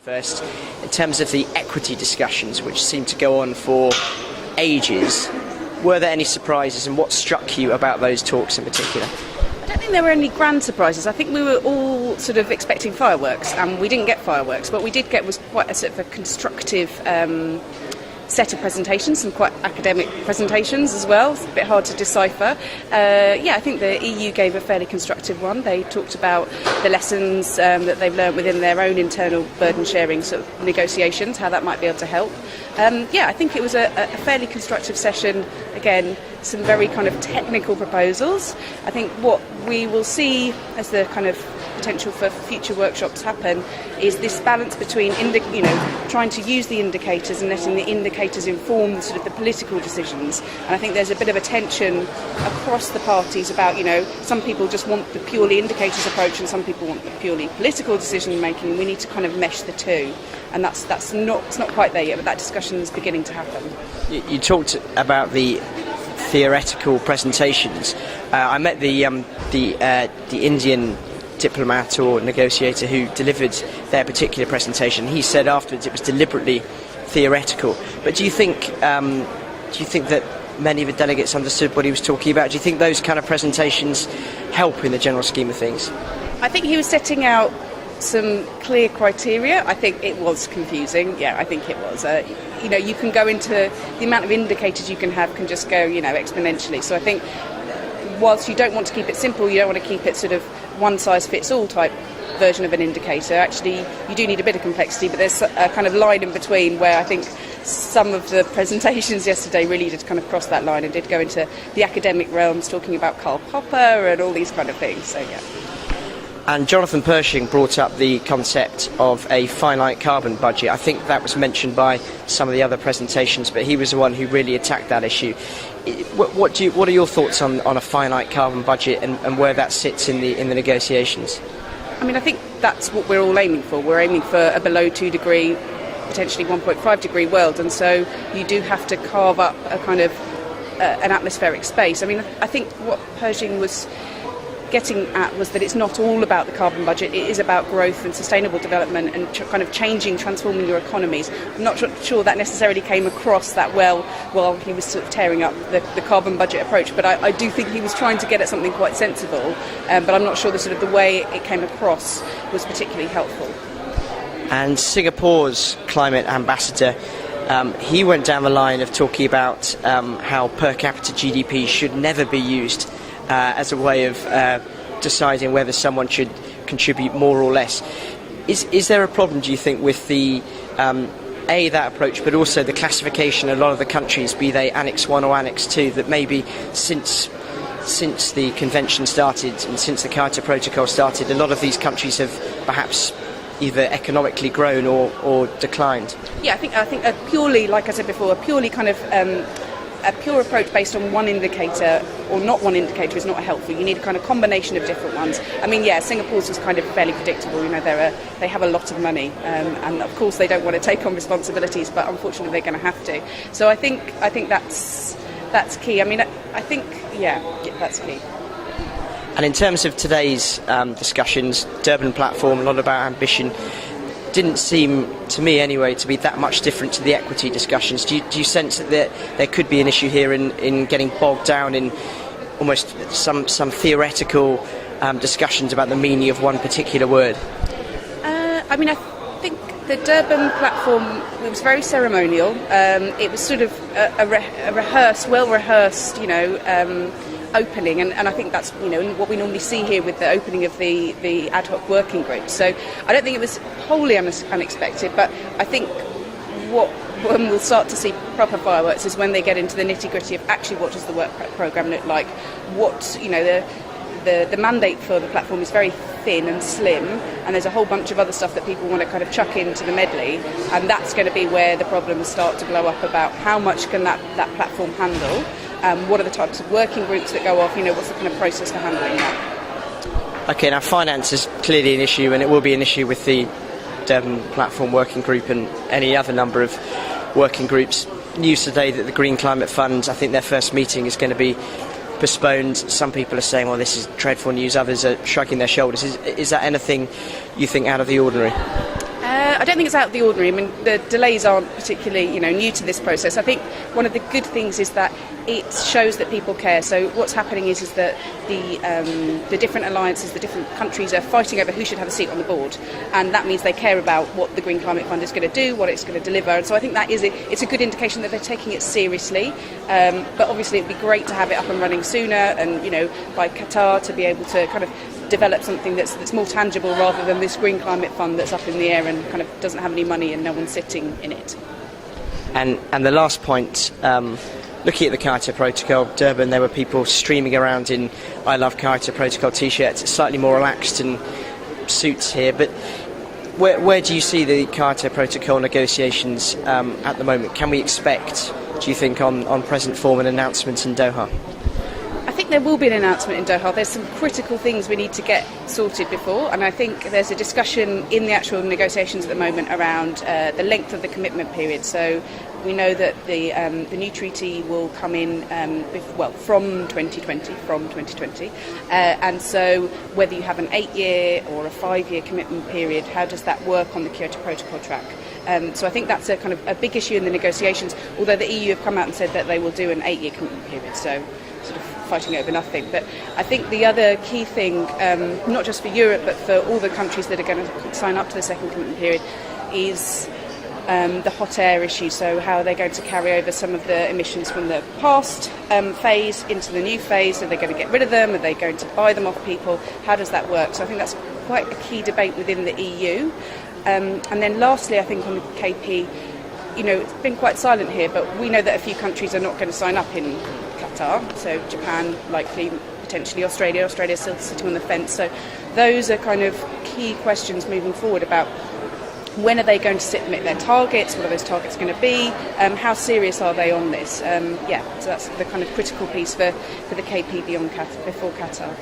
first. In terms of the equity discussions, which seem to go on for ages, were there any surprises, and what struck you about those talks in particular? I don't think there were any grand surprises. I think we were all sort of expecting fireworks, and we didn't get fireworks. What we did get was quite a sort of a constructive set of presentations, some quite academic presentations as well. It's a bit hard to decipher. I think the EU gave a fairly constructive one. They talked about the lessons that they've learned within their own internal burden sharing sort of negotiations, how that might be able to help. I think it was a fairly constructive session. Again, some very kind of technical proposals. I think what we will see as the kind of potential for future workshops happen is this balance between trying to use the indicators and letting the indicators inform sort of the political decisions. And I think there's a bit of a tension across the parties about, some people just want the purely indicators approach and some people want the purely political decision making. We need to kind of mesh the two, and it's not quite there yet, but that discussion is beginning to happen. You talked about the theoretical presentations. I met the Indian diplomat or negotiator who delivered their particular presentation. He said afterwards it was deliberately theoretical. But do you think that many of the delegates understood what he was talking about? Do you think those kind of presentations help in the general scheme of things? I think he was setting out some clear criteria. I think it was confusing. Yeah, I think it was. You can go into the amount of indicators you can have can just go, exponentially. So I think whilst you don't want to keep it simple, you don't want to keep it sort of one-size-fits-all type version of an indicator. Actually, you do need a bit of complexity, but there's a kind of line in between where I think some of the presentations yesterday really did kind of cross that line and did go into the academic realms, talking about Karl Popper and all these kind of things. So, yeah. And Jonathan Pershing brought up the concept of a finite carbon budget. I think that was mentioned by some of the other presentations, but he was the one who really attacked that issue. What are your thoughts on a finite carbon budget and where that sits in the negotiations? I mean, I think that's what we're all aiming for. We're aiming for a below 2 degree, potentially 1.5 degree world, and so you do have to carve up a kind of an atmospheric space. I mean, I think what Pershing was getting at was that it's not all about the carbon budget. It is about growth and sustainable development and kind of transforming your economies. I'm not sure that necessarily came across that well while he was sort of tearing up the carbon budget approach, but I do think he was trying to get at something quite sensible, but I'm not sure the way it came across was particularly helpful. And Singapore's climate ambassador, he went down the line of talking about how per capita GDP should never be used as a way of deciding whether someone should contribute more or less. Is there a problem, do you think, with the that approach, but also the classification of a lot of the countries, be they Annex 1 or Annex 2, that maybe since the convention started and since the Kyoto Protocol started, a lot of these countries have perhaps either economically grown or declined? Yeah, I think a purely, like I said before, a purely kind of a pure approach based on one indicator or not one indicator is not helpful. You need a kind of combination of different ones. I mean, yeah, Singapore's was kind of fairly predictable. They have a lot of money, and of course they don't want to take on responsibilities, but unfortunately they're going to have to. So I think that's key. I mean, I think that's key. And in terms of today's discussions, Durban Platform, a lot about ambition, didn't seem, to me anyway, to be that much different to the equity discussions. Do you sense that there could be an issue here in getting bogged down in almost some theoretical discussions about the meaning of one particular word? I mean, I think the Durban Platform, it was very ceremonial. It was sort of a well-rehearsed, opening, and I think that's what we normally see here with the opening of the ad hoc working group. So I don't think it was wholly unexpected, but I think when we'll start to see proper fireworks is when they get into the nitty-gritty of actually what does the work programme look like. The mandate for the platform is very thin and slim, and there's a whole bunch of other stuff that people want to kind of chuck into the medley, and that's going to be where the problems start to blow up about how much can that platform handle. What are the types of working groups that go off? What's the kind of process for handling that? Okay, now finance is clearly an issue, and it will be an issue with the Durban Platform Working Group and any other number of working groups. News today that the Green Climate Fund, I think their first meeting is going to be postponed. Some people are saying, well, this is dreadful news. Others are shrugging their shoulders. Is that anything you think out of the ordinary? I don't think it's out of the ordinary. I mean, the delays aren't particularly, new to this process. I think one of the good things is that it shows that people care. So what's happening is that the different alliances, the different countries are fighting over who should have a seat on the board, and that means they care about what the Green Climate Fund is going to do, what it's going to deliver. And so I think that it's a good indication that they're taking it seriously. But obviously, it'd be great to have it up and running sooner, and by Qatar to be able to kind of develop something that's more tangible rather than this Green Climate Fund that's up in the air and kind of doesn't have any money and no one's sitting in it. And the last point, looking at the Kyoto Protocol, Durban, there were people streaming around in I Love Kyoto Protocol t-shirts, slightly more relaxed and suits here, but where do you see the Kyoto Protocol negotiations at the moment? Can we expect, do you think, on present form an announcement in Doha? I think there will be an announcement in Doha. There's some critical things we need to get sorted before, and I think there's a discussion in the actual negotiations at the moment around the length of the commitment period. So we know that the new treaty will come in from 2020, and so whether you have an 8-year or a 5-year commitment period, how does that work on the Kyoto Protocol track? So I think that's a kind of a big issue in the negotiations, although the EU have come out and said that they will do an 8-year commitment period, so sort of fighting over nothing. But I think the other key thing, not just for Europe but for all the countries that are going to sign up to the second commitment period, is the hot air issue. So how are they going to carry over some of the emissions from the past phase into the new phase? Are they going to get rid of them? Are they going to buy them off people? How does that work? So I think that's quite a key debate within the EU. And then lastly, I think on the KP, it's been quite silent here, but we know that a few countries are not going to sign up in Qatar. So Japan, likely, potentially Australia still sitting on the fence. So those are kind of key questions moving forward about when are they going to submit their targets, what are those targets going to be, how serious are they on this. So that's the kind of critical piece for the KP before Qatar.